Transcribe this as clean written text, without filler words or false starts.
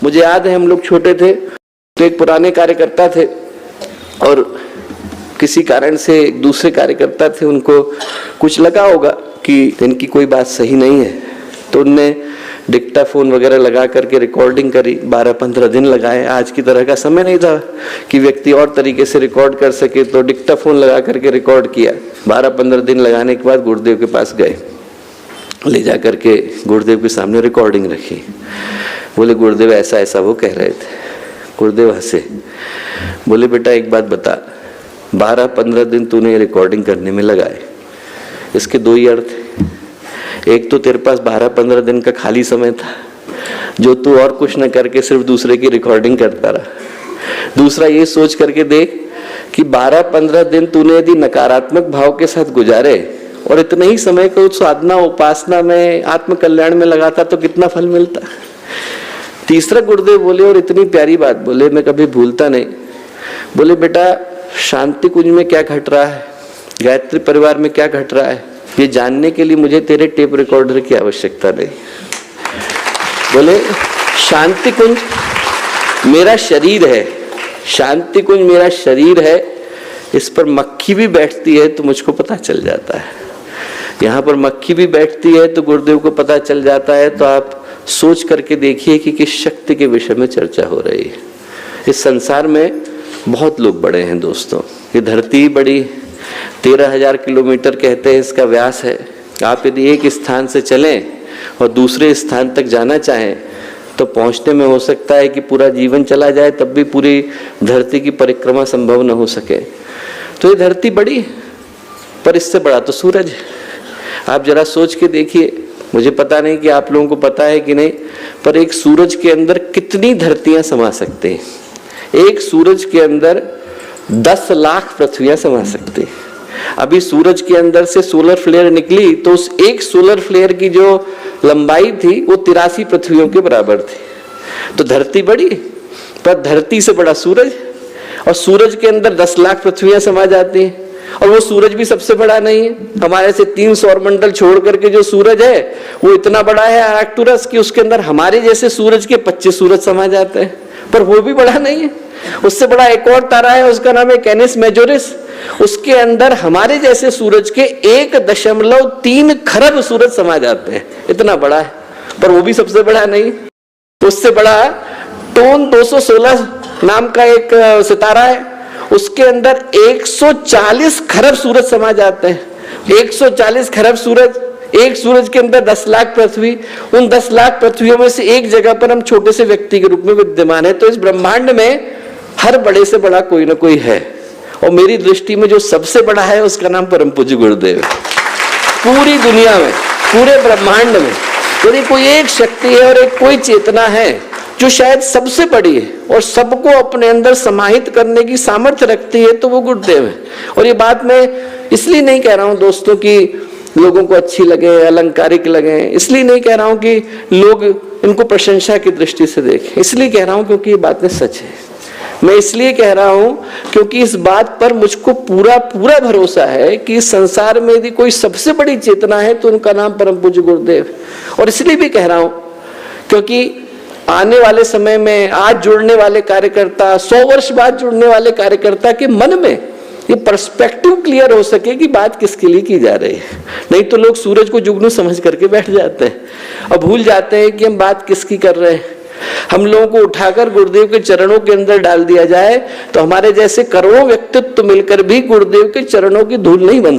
मुझे याद है हम लोग छोटे थे तो एक पुराने कार्यकर्ता थे और किसी कारण से एक दूसरे कार्यकर्ता थे, उनको कुछ लगा होगा कि इनकी कोई बात सही नहीं है, तो उनने डिक्टाफोन वगैरह लगा करके रिकॉर्डिंग करी। 12-15 दिन लगाए। आज की तरह का समय नहीं था कि व्यक्ति और तरीके से रिकॉर्ड कर सके, तो डिक्टाफोन लगा करके रिकॉर्ड किया। 12-15 दिन लगाने के बाद गुरुदेव के पास गए, ले जा करके गुरुदेव के सामने रिकॉर्डिंग रखी। बोले गुरुदेव ऐसा ऐसा वो कह रहे थे। गुरुदेव हंसे, बोले बेटा एक बात बता, 12-15 दिन तूने रिकॉर्डिंग करने में लगाए, इसके दो ही अर्थ है। एक तो तेरे पास 12-15 दिन का खाली समय था जो तू और कुछ न करके सिर्फ दूसरे की रिकॉर्डिंग करता रहा। दूसरा ये सोच करके देख कि 12-15 दिन तूने यदि नकारात्मक भाव के साथ गुजारे और इतने ही समय को साधना उपासना में आत्म कल्याण में लगाता तो कितना फल मिलता। तीसरा गुरुदेव बोले और इतनी प्यारी बात बोले, मैं कभी भूलता नहीं। बोले बेटा शांति कुंज में क्या घट रहा है, गायत्री परिवार में क्या घट रहा है, ये जानने के लिए मुझे तेरे टेप रिकॉर्डर की आवश्यकता नहीं। बोले शांति कुंज मेरा शरीर है, शांति कुंज मेरा शरीर है, इस पर मक्खी भी बैठती है तो मुझको पता चल जाता है, यहाँ पर मक्खी भी बैठती है तो गुरुदेव को पता चल जाता है। तो आप सोच करके देखिए कि किस शक्ति के विषय में चर्चा हो रही है। इस संसार में बहुत लोग बड़े हैं दोस्तों, ये धरती बड़ी 13,000 किलोमीटर कहते हैं इसका व्यास है। आप यदि एक स्थान से चलें और दूसरे स्थान तक जाना चाहें तो पहुंचने में हो सकता है कि पूरा जीवन चला जाए, तब भी पूरी धरती की परिक्रमा संभव न हो सके। तो ये धरती बड़ी, पर इससे बड़ा तो सूरज है। आप जरा सोच के देखिए, मुझे पता नहीं कि आप लोगों को पता है कि नहीं, पर एक सूरज के अंदर कितनी धरतियां समा सकते हैं। एक सूरज के अंदर 10 लाख पृथ्वियां समा सकते हैं। अभी सूरज के अंदर से सोलर फ्लेयर निकली तो उस एक सोलर फ्लेयर की जो लंबाई थी वो 83 पृथ्वियों के बराबर थी। तो धरती बड़ी, पर धरती से बड़ा सूरज, और सूरज के अंदर 10 लाख पृथ्वियां समा जाती हैं। और वो सूरज भी सबसे बड़ा नहीं है, हमारे से 3 सौरमंडल छोड़ करके जो सूरज है वो इतना बड़ा है आर्कटुरस कि उसके अंदर हमारे जैसे सूरज के 25 सूरज समा जाते हैं, पर वो भी बड़ा नहीं है। उससे बड़ा एक और तारा है, उसका नाम है कैनिस मेजोरिस, उसके अंदर हमारे जैसे सूरज के 1.3 खरब सूरज समा जाते हैं, इतना बड़ा है, पर वो भी सबसे बड़ा नहीं। उससे बड़ा टोन 216 नाम का एक सितारा है, उसके अंदर 140 खरब सूरज समा जाते हैं। 140 खरब सूरज, एक सूरज के अंदर 10 लाख पृथ्वी, उन 10 लाख पृथ्वियों में से एक जगह पर हम छोटे से व्यक्ति के रूप में विद्यमान है। तो इस ब्रह्मांड में हर बड़े से बड़ा कोई ना कोई है, और मेरी दृष्टि में जो सबसे बड़ा है उसका नाम परम पूज्य गुरुदेव है। पूरी दुनिया में, पूरे ब्रह्मांड में यदि कोई एक शक्ति है और एक कोई चेतना है जो शायद सबसे बड़ी है और सबको अपने अंदर समाहित करने की सामर्थ्य रखती है, तो वो गुरुदेव है। और ये बात मैं इसलिए नहीं कह रहा हूं दोस्तों कि लोगों को अच्छी लगे, अलंकारिक लगे, इसलिए नहीं कह रहा हूं कि लोग इनको प्रशंसा की दृष्टि से देखें, इसलिए कह रहा हूं क्योंकि ये बातें सच है। मैं इसलिए कह रहा हूं क्योंकि इस बात पर मुझको पूरा पूरा भरोसा है कि इस संसार में यदि कोई सबसे बड़ी चेतना है तो उनका नाम परम पूज्य गुरुदेव है। और इसलिए भी कह रहा हूं क्योंकि आने वाले समय में आज जुड़ने वाले कार्यकर्ता, 100 वर्ष बाद जुड़ने वाले कार्यकर्ता के मन में ये पर्सपेक्टिव क्लियर हो सके कि बात किसके लिए की जा रही है। नहीं तो लोग सूरज को जुगनू समझ करके बैठ जाते हैं और भूल जाते हैं कि हम बात किसकी कर रहे हैं। हम लोगों को उठाकर गुरुदेव के चरणों के अंदर डाल दिया जाए तो हमारे जैसे करोड़ों व्यक्तित्व मिलकर भी गुरुदेव के चरणों की धूल नहीं बन सकते।